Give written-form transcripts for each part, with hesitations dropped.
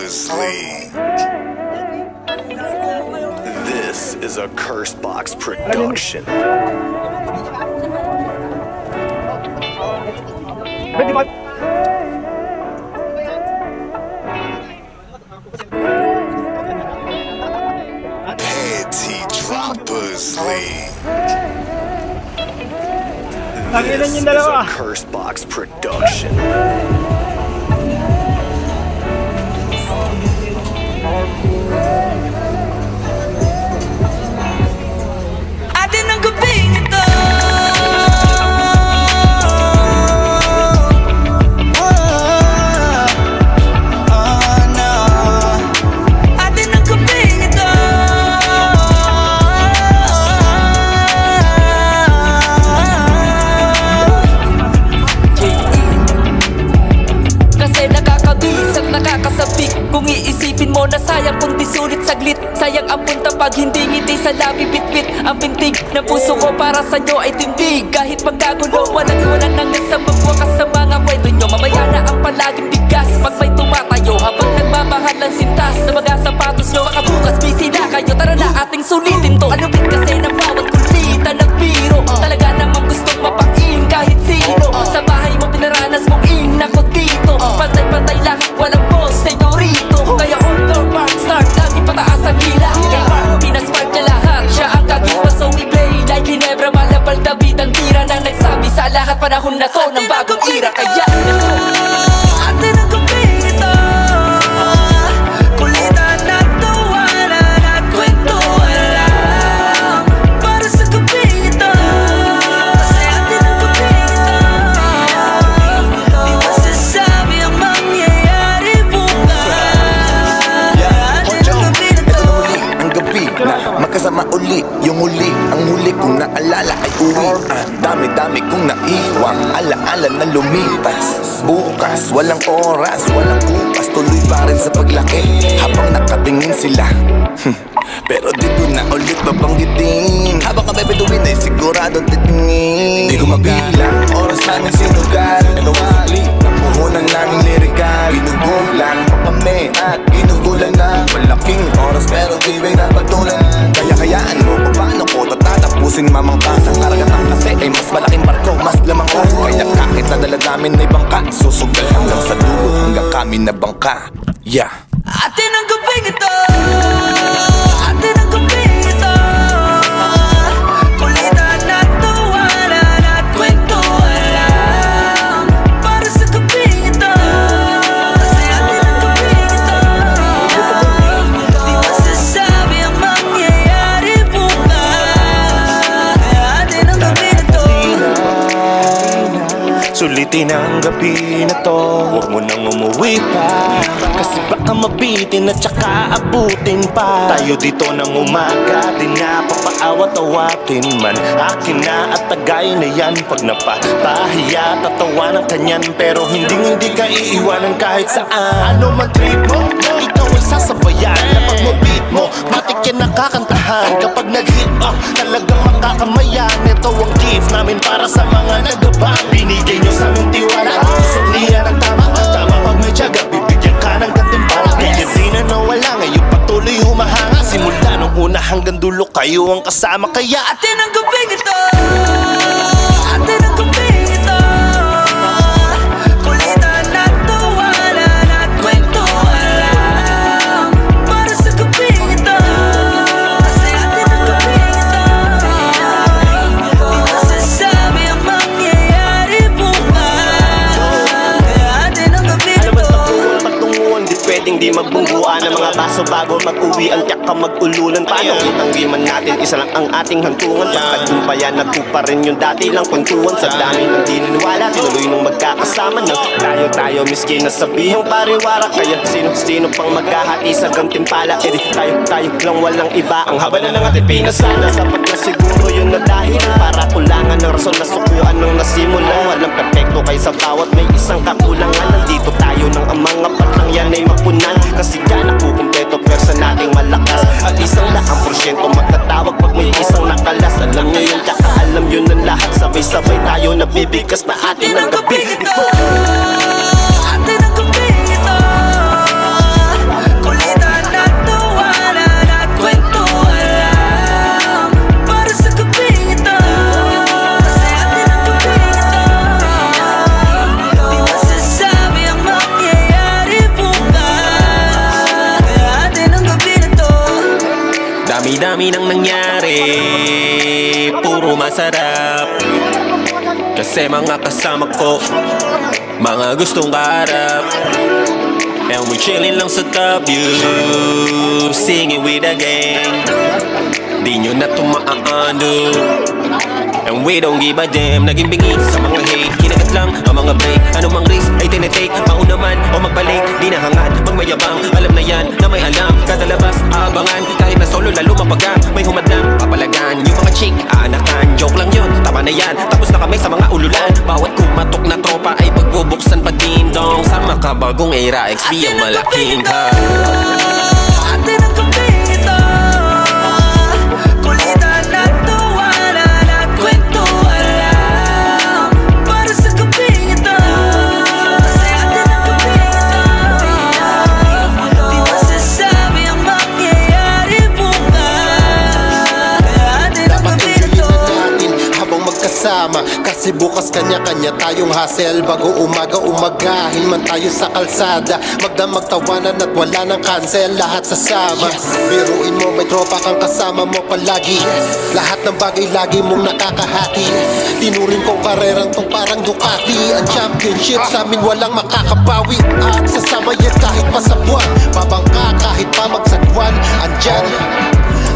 Droppers League. This is a Cursebox production. Petty Droppers League. This is a Cursebox production. Atin ang gabing ito. Atin ang gabing ito. Kasi nakakabis at nakakasabik. Kung iisipin mo na sayang kung di sulit saglit. Sayang ang punta pag hindi ngiti sa labi bitbit. Ang pintig na puso ko para sa'yo ay tindig. Kahit magkagulo, walang iwanan nang nasa magwakas sa mga kwento nyo. Mamaya na ang palaging bigas pag may tumatayo. Habang nagmamahal ng sintas na mga sapatos nyo. Makabukas, busy na kayo, tara na ating sulitin to. Ano din kasi ng bawat kulitan ng biro. Talaga namang gustong mapain kahit sino. Sa bahay mo pinaranas mong inako dito. Pantay-pantay lang, walang boss, senyorito. Kaya all-door park start, lagi pataas ang hila. Pinaspark niya lahat, siya ang kagimpa. So we play like Ginebra, Malabal, David ang tira na nagsabi sa lahat panahon na to ng bagong era. Kaya atin ang gabing ito. Kulitan at tawanan at kwentuhan lang. Para sa gabing ito. Kasi atin ang gabing ito. Di masasabi ang mangyayari bukas. Atin ang gabing ito. Ang gabi na magkasama uli. Yung huli, ang huli kong naalala ay uwi. Dami-dami kong naiwang alaala na lumipas. Bukas, walang oras, walang bukas. Tuloy pa rin sa paglaki habang nakatingin sila. Pero di ko na ulit babanggitin. Habang kami bituin ay siguradong titingin. Di ko mabilang, oras namin sinugal. Ito ang sulit ng puhunan naming lirikal. Ginugulan pa kami at ginugulan na. Malaking oras pero di may napatulan. Kaya-kayaan mo kung paano ko tatatapusin mamang kasang karagatan. Kasi ay mas malaking barko, mas lamang ko. Kaya kahit nadala namin ay bangka, susugal hanggang sa dulo, hanggang kami na bangka. Yeah. Atin ang gabing ito. Atin ang gabing ito. Kulitan at tawanan at kwentuhan lang. Para sa gabing ito. Kasi atin ang gabing ito. Di masasabi ang mangyayari bukas. Atin ang gabing ito. Sulitin ang gabi na to, huwag mo nang umuwi pa. Kasi baka mabitin at saka abutin pa. Tayo dito ng umaga, di na papaawat-awatin man. Akin na at tagay na yan. Pag napapahiya, tatawa ng kanyan. Pero hindi ka iiwanan kahit saan. Ano man trip mo, ikaw ay sasabayan. Kapag mo-beat mo, matik yan nakakantahan. Kapag nag-hit, talagang makakamayan. Ito ang gift namin para sa mga nagabang. Binigay nyo sa aming tiwala, suklihan ang tama. Tama pag may tiyaga, bibigyan ka ng gantimpala. Kaya di na nawala, ngayon patuloy humahanga. Simula nung una hanggang dulo, kayo ang kasama. Kaya Atin ang gabing ito. Atin ang gabing ito. Kulitan at tawanan at kwentuhan lang. Para sa gabing ito. Kasi atin ang gabing ito. Di masasabi ang mangyayari bukas. Kaya atin ang gabing alam mo ito. patunguan, di pwedeng di magbungguan. Ang mga baso bago mag-uwi, ang tiyak ka mag-ululan. Paano itanggi man natin, isa lang ang ating hantungan. Pagtagumpayan, nagpupa rin yung dati lang kwentuhan. Sa dami ng di niniwala, tinuloy nung magkakasama na tayo miski na sabihang pariwara. Kaya sino pang maghahati sa gantimpala. E di tayo lang walang iba. Ang haba na ng ating pinasada, sapat na siguro yun na dahil para kulangan ng rason na sukuan ng nasimulan. Walang perfecto kay sa bawat may isang kakulangan. Nandito tayo ng ang mga patlang yan ay mapunan. Kasi ka nakukumpleto, pwersa nating malakas. At isang laang porsyento magtatawag pag may isang nakalas. Alam nyo yun, tsaka alam yun ng lahat. Sabay-sabay tayo nabibigkas na atin ang gabi. Atin ang gabing ito. Atin ang gabing ito. dami nang nangyari, puro masarap. Kasi mga kasama ko, mga gustong kaharap. And we chillin' lang sa top view, singing with the gang. Di nyo na tumaando, and we don't give a damn. Naging bingi sa mga hate, kinagat lang ang mga break. Anumang risk ay tinitake, mauna man o magbalik. Di na hangad, magmayabang, alam na yan na may alam. Kada labas, aabangan, kahit na solo lalo mapagang. May humadlang, papalagan, yung mga chick, aanakan. Joke lang yun, tama na yan, tapos na kami sa mga ululan. Bawat kumatok na tropa ay pagbubuksan pa din dong. Sa makabagong era, XP ang malaking ka. Atin ang kapito, kulitan at tawanan at kwentuhan lang. Para sa kapito, kasi atin ang kapito, di masasabi ang mangyayari bukas. Atin ang Dapat kapito. tuloy natin habang magkasama, kasi bukas kanya-kanya tayong hassle. Bago umagahin man tayo sa kalsada, magdamagtawanan at wala nang cancel. Lahat sasama, biruin mo may tropa kang kasama mo palagi. Lahat ng bagay lagi mong nakakahati. Tinuring kong karerang tong parang Ducati. Ang championship sa amin walang makakabawi. At sasama yan kahit pa sa buwan, babangka kahit pa magsagwan. Andyan,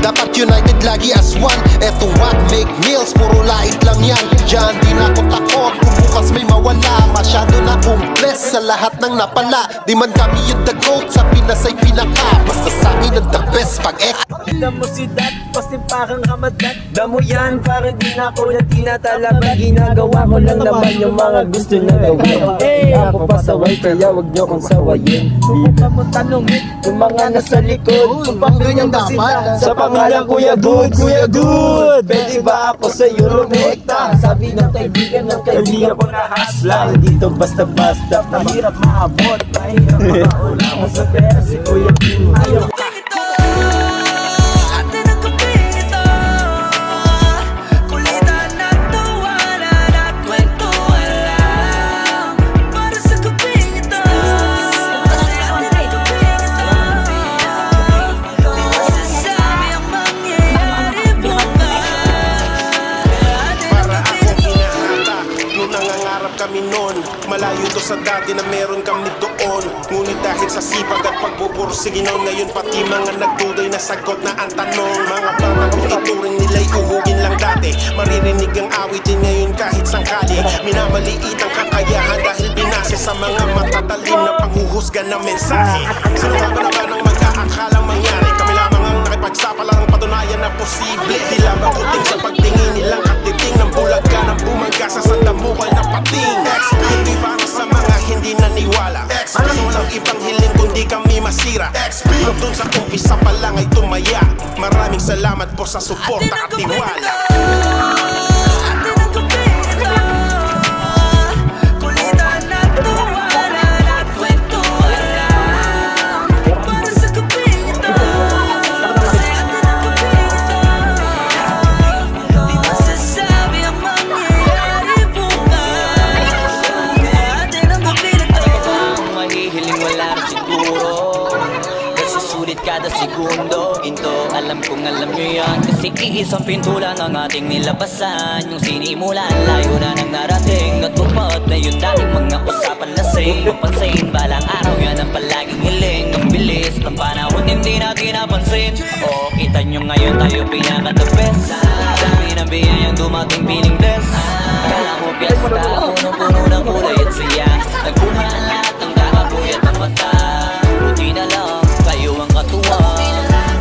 dapat united lagi as one. Eto what make meals, puro lait lang yan. Diyan di na ako takot kung bukas may mawala. Masyado na kong bless sa lahat ng napala. Di man kami yung the goat, sa Pinas ay pinaka. Basta sa amin ang the best pag Damo si Dat, pasimpakang kamadat. Damo yan, parang di na ako na tinatalaban. Ginagawa ko lang naman yung mga gusto na gawin. Ako pasaway, kaya wag nyo kong sawayin. Di pa mo tanongin yung mga nasa likod. Kung bakit ganyan dapat sa pangalan Kuya Good, Kuya Good. Pwede ba ako sa'yo lumekta? Sabi ng kaibigan ko na hasla. Dito basta-basta, mahirap maabot. Mahirap makaula mo sa pera si Kuya Good. Ayaw Atin ang kapito, kulitan at tawanan at kwentuhan lang. Para sa kapito, kasi atin ang kapito, di masasabi ang mangyayari bukas. Atin ang Para akong kapito. hinahata nung nangangarap kami noon. Malayo to sa dati na meron kami doon. Ngunit dahil sa sipag at pagpupursige noon, ngayon pati mga nagduday na sagot na ang tanong. Mga bata kung ituring nila'y uhugin lang dati. Maririnig ang awitin ngayon kahit sangkali. Minamaliit ang kakayahan dahil binase sa mga matatalim na panghuhusga na mensahe. Sino nga ba naman ang mag-aakalang mangyari? Kami lamang ang nakipagsapala ng patunayan na posible. Di lamang kuting sa pagtingin nilang katiting ng bulaga ng bumangga sa sandamukan na pating. XP para sa mga hindi naniwala. XP walang ibang hiling kundi kami masira. XP doon sa umpisa pa lang ay tumaya. Maraming salamat po sa suporta at tiwala. Atin ang kapito, kulitan at tawanan at kwentuhan lang. Para sa kapito, kasi atin ang kapito, di masasabi ang mangyayari bukas. Atin ang kapito. Ang mahihiling wala na siguro, kasi sulit kada segundo. Into, alam kong alam nyo yan, kasi iisang pinto lang ang ating nilabasan. Yung sinimulan, layo na nang narating. Natupad na yun dating mga usapan lasing. Mapansin, balang araw yan ang palaging hiling. Ang bilis ng panahon, hindi natin napansin. Oo, kita nyo ngayon tayo pinaka-the best. Dami ng biyayang dumating piling best. Kala mo piyesta, punong-puno ng kulay at siya. Nagbuha ang lahat ng kakabuyat ng mata. Rutina lang, kayo ang katuwang.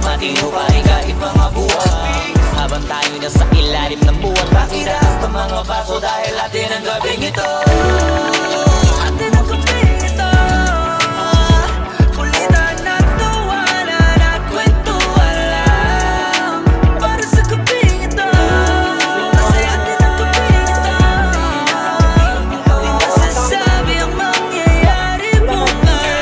Matino pa rin kahit mga buwan. Habang tayo na sa ilalim ng buwan, pakitaas ng mga baso dahil atin ang gabing ito. Atin ang kapito, kulitan at tawanan at kwentuhan lang. Para sa kapito, kasi atin ang kapito, di masasabi ang mangyayari bukas.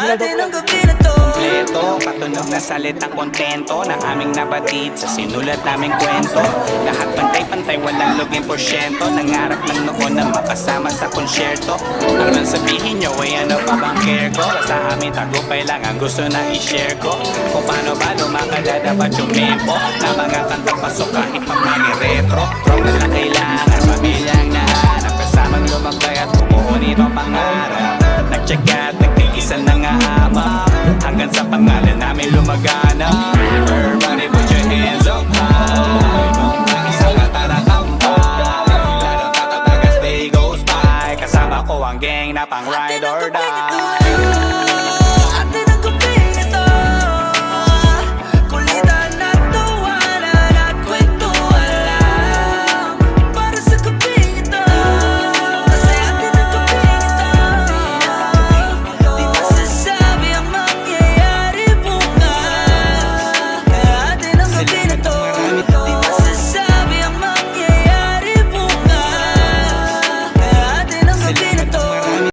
Atin ang kapito. Kompleto, katunog na salitang kontento na aming nabatid sa sinulat naming kwento. Lahat pantay-pantay, walang loging porsyento. Nangarap ng noon na makasama sa konsyerto. Hanggang sabihin nyo, ay ano pa bang care ko? Sa amin tagumpay lang ang gusto na i-share ko. Kung paano ba lumakadadapat yung mempo na mga kantang pasok kahit pang mga retro. From na lang kailangan, pamilyang nahanap, kasamang lumagay at bumuo nito pangarap. Nagtsaga at nagtiisan na nga ama, hanggang sa pangalan namin lumagana. Everybody put your hands up high, ang isang katarakampay, lalo tatatagas day goes by. Kasama ko ang gang na pang ride or die.